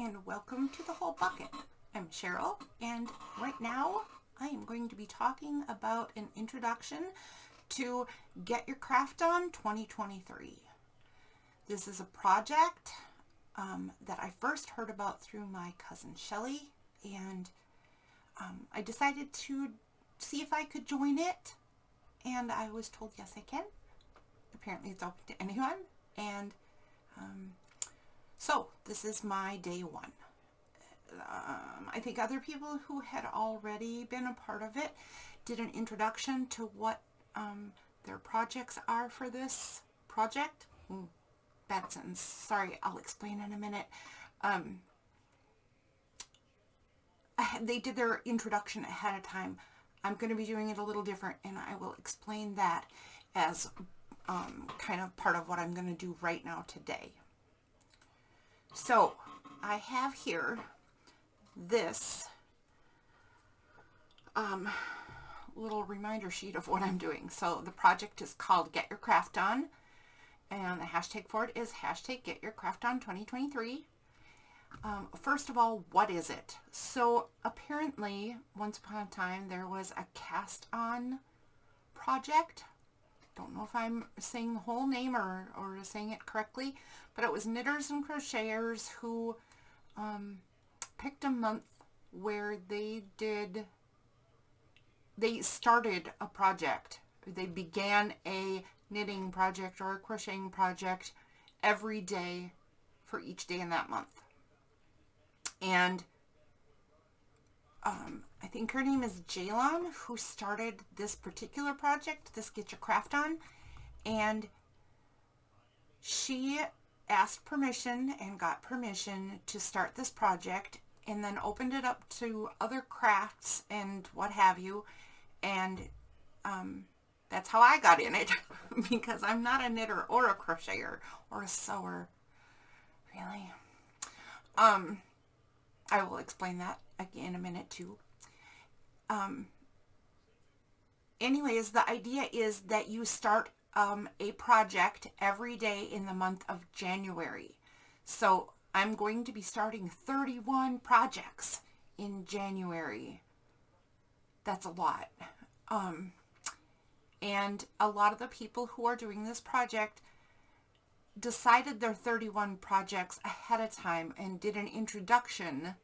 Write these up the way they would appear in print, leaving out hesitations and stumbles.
and welcome to the Whole Bucket. I'm Cheryl, and right now I am going to be talking about an introduction to Get Your Craft On 2023. This is a project that I first heard about through my cousin Shelly, and I decided to see if I could join it, and I was told yes I can. Apparently it's open to anyone, and so this is my day one. I think other people who had already been a part of it did an introduction to what their projects are for this project. Bad sentence. Sorry, I'll explain in a minute. They did their introduction ahead of time. I'm going to be doing it a little different, and I will explain that as kind of part of what I'm going to do right now today. So I have here this little reminder sheet of what I'm doing. So the project is called Get Your Craft On, and the hashtag for it is hashtag Get Your Craft On 2023. First of all, what is it? So apparently, once upon a time, there was a Cast On project. Don't know if I'm saying the whole name or saying it correctly, but it was knitters and crocheters who picked a month where they started a project. They began a knitting project or a crocheting project every day for each day in that month. And I think her name is Ceylan, who started this particular project, this Get Your Craft On, and she asked permission and got permission to start this project, and then opened it up to other crafts and what have you, and that's how I got in it, because I'm not a knitter or a crocheter or a sewer, really. I will explain that again in a minute too. Anyways, the idea is that you start a project every day in the month of January. So I'm going to be starting 31 projects in January. That's a lot. And a lot of the people who are doing this project decided their 31 projects ahead of time and did an introduction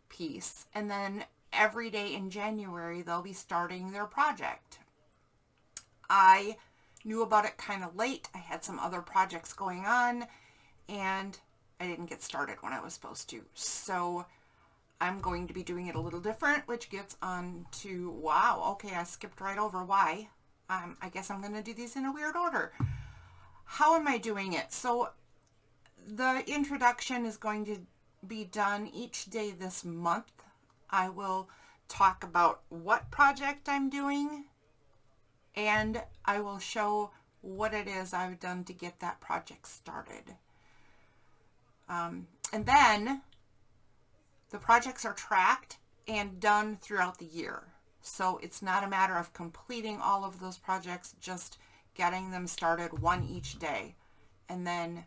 piece, and then every day in January they'll be starting their project. I knew about it kind of late. I had some other projects going on and I didn't get started when I was supposed to, so I'm going to be doing it a little different, which gets on to, wow, okay, I skipped right over why. I guess I'm going to do these in a weird order. How am I doing it? So the introduction is going to be done each day this month. I will talk about what project I'm doing, and I will show what it is I've done to get that project started. And then the projects are tracked and done throughout the year. So it's not a matter of completing all of those projects, just getting them started one each day, and then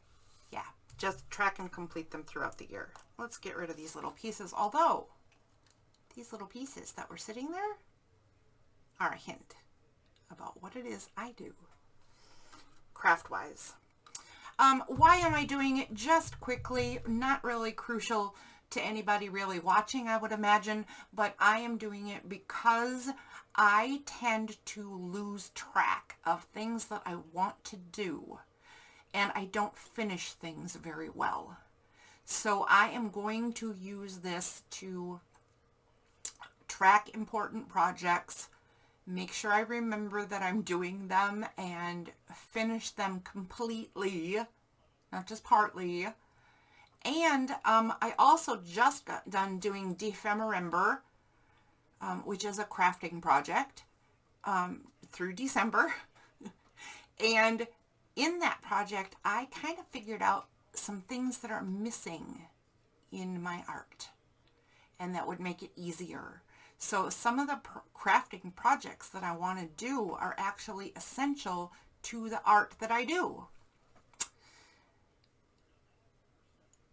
just track and complete them throughout the year. Let's get rid of these little pieces, although these little pieces that were sitting there are a hint about what it is I do craft-wise. Why am I doing it? Just quickly, not really crucial to anybody really watching, I would imagine, but I am doing it because I tend to lose track of things that I want to do, and I don't finish things very well. So I am going to use this to track important projects, make sure I remember that I'm doing them, and finish them completely, not just partly. And I also just got done doing Defemember, which is a crafting project, through December. And in that project, I kind of figured out some things that are missing in my art, and that would make it easier. So some of the crafting projects that I want to do are actually essential to the art that I do.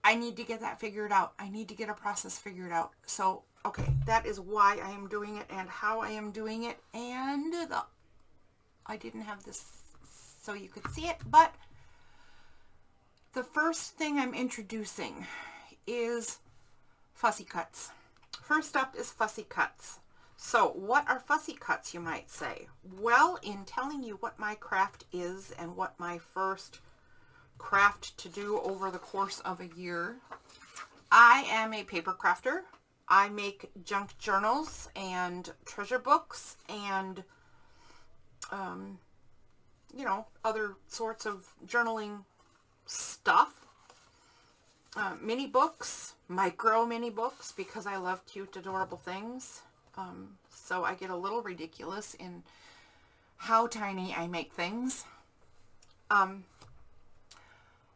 I need to get that figured out. I need to get a process figured out. So, okay, that is why I am doing it and how I am doing it. And I didn't have this so you could see it, but the first thing I'm introducing is fussy cuts. First up is fussy cuts. So what are fussy cuts, you might say? Well, in telling you what my craft is and what my first craft to do over the course of a year, I am a paper crafter. I make junk journals and treasure books and, you know, other sorts of journaling stuff. Mini books, micro mini books, because I love cute, adorable things. So I get a little ridiculous in how tiny I make things.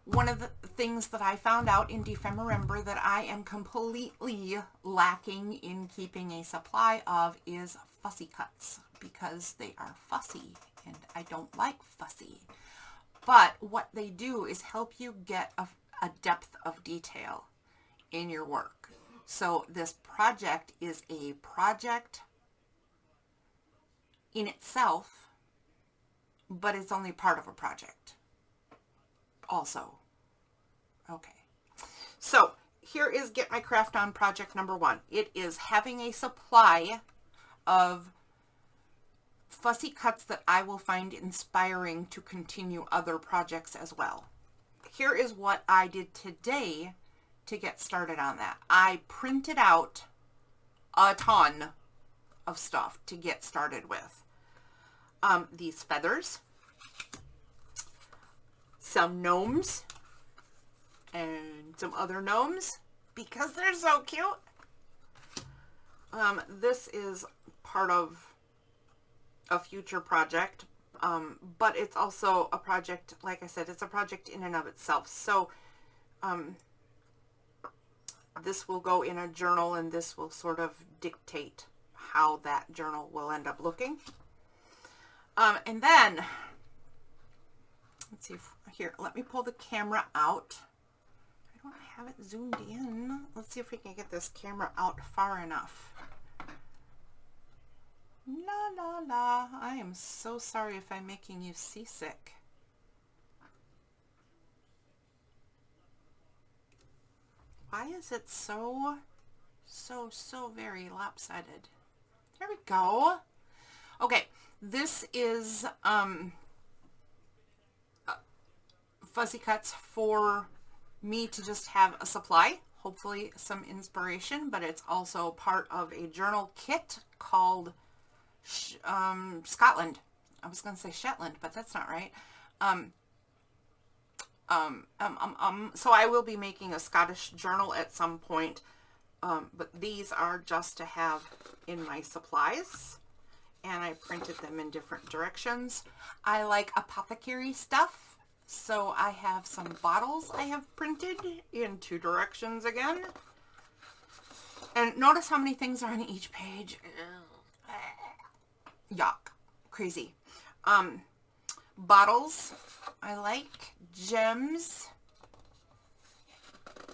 One of the things that I found out in Defemember that I am completely lacking in keeping a supply of is fussy cuts, because they are fussy and I don't like fussy. But what they do is help you get a depth of detail in your work. So this project is a project in itself, but it's only part of a project also. Okay. So here is Get My Craft On project number 1. It is having a supply of fussy cuts that I will find inspiring to continue other projects as well. Here is what I did today to get started on that. I printed out a ton of stuff to get started with. These feathers, some gnomes, and some other gnomes because they're so cute. This is part of a future project, but it's also a project, like I said, it's a project in and of itself. So this will go in a journal, and this will sort of dictate how that journal will end up looking. And then, let's see if, here, let me pull the camera out. I don't have it zoomed in. Let's see if we can get this camera out far enough. La la la. I am so sorry if I'm making you seasick. Why is it so very lopsided? There we go. Okay, this is fussy cuts for me to just have a supply, hopefully some inspiration, but it's also part of a journal kit called Scotland. I was going to say Shetland, but that's not right. So I will be making a Scottish journal at some point, but these are just to have in my supplies, and I printed them in different directions. I like apothecary stuff, so I have some bottles I have printed in 2 directions again. And notice how many things are on each page. Yuck. Crazy. Bottles. I like gems.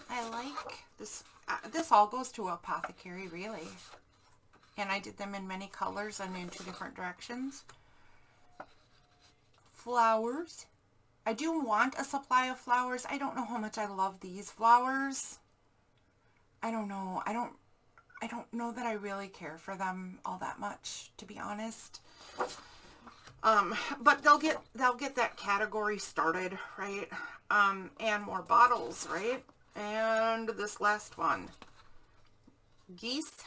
I like this. This all goes to apothecary, really. And I did them in many colors and in 2 different directions. Flowers. I do want a supply of flowers. I don't know how much I love these flowers. I don't know. I don't know that I really care for them all that much, to be honest. But they'll get that category started, right? And more bottles, right? And this last one, geese,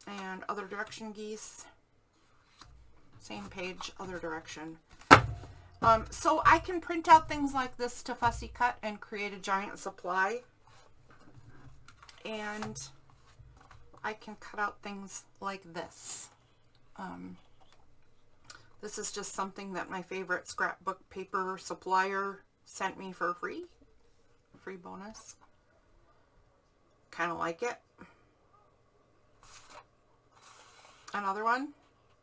and other direction geese. Same page, other direction. So I can print out things like this to fussy cut and create a giant supply. And I can cut out things like this. This is just something that my favorite scrapbook paper supplier sent me for free bonus. Kind of like it. Another one,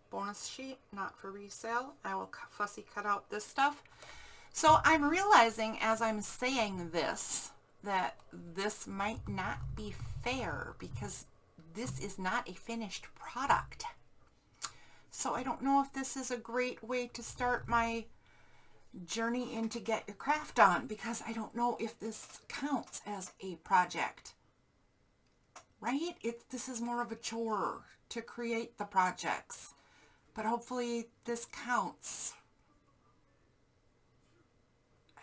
bonus sheet, not for resale. I will fussy cut out this stuff. So I'm realizing as I'm saying this that this might not be fair because this is not a finished product. So I don't know if this is a great way to start my journey into Get Your Craft On, because I don't know if this counts as a project. Right? This is more of a chore to create the projects. But hopefully this counts.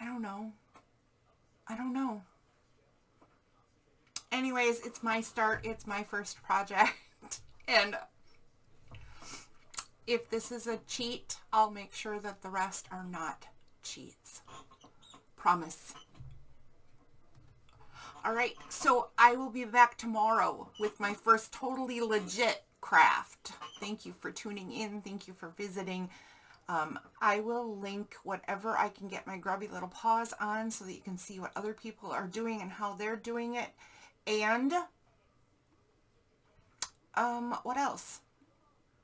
I don't know. I don't know. Anyways, it's my start. It's my first project. And if this is a cheat, I'll make sure that the rest are not cheats. Promise. All right, so I will be back tomorrow with my first totally legit craft. Thank you for tuning in. Thank you for visiting. I will link whatever I can get my grubby little paws on so that you can see what other people are doing and how they're doing it. And what else?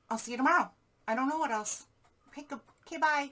I'll see you tomorrow. I don't know what else. Okay, bye.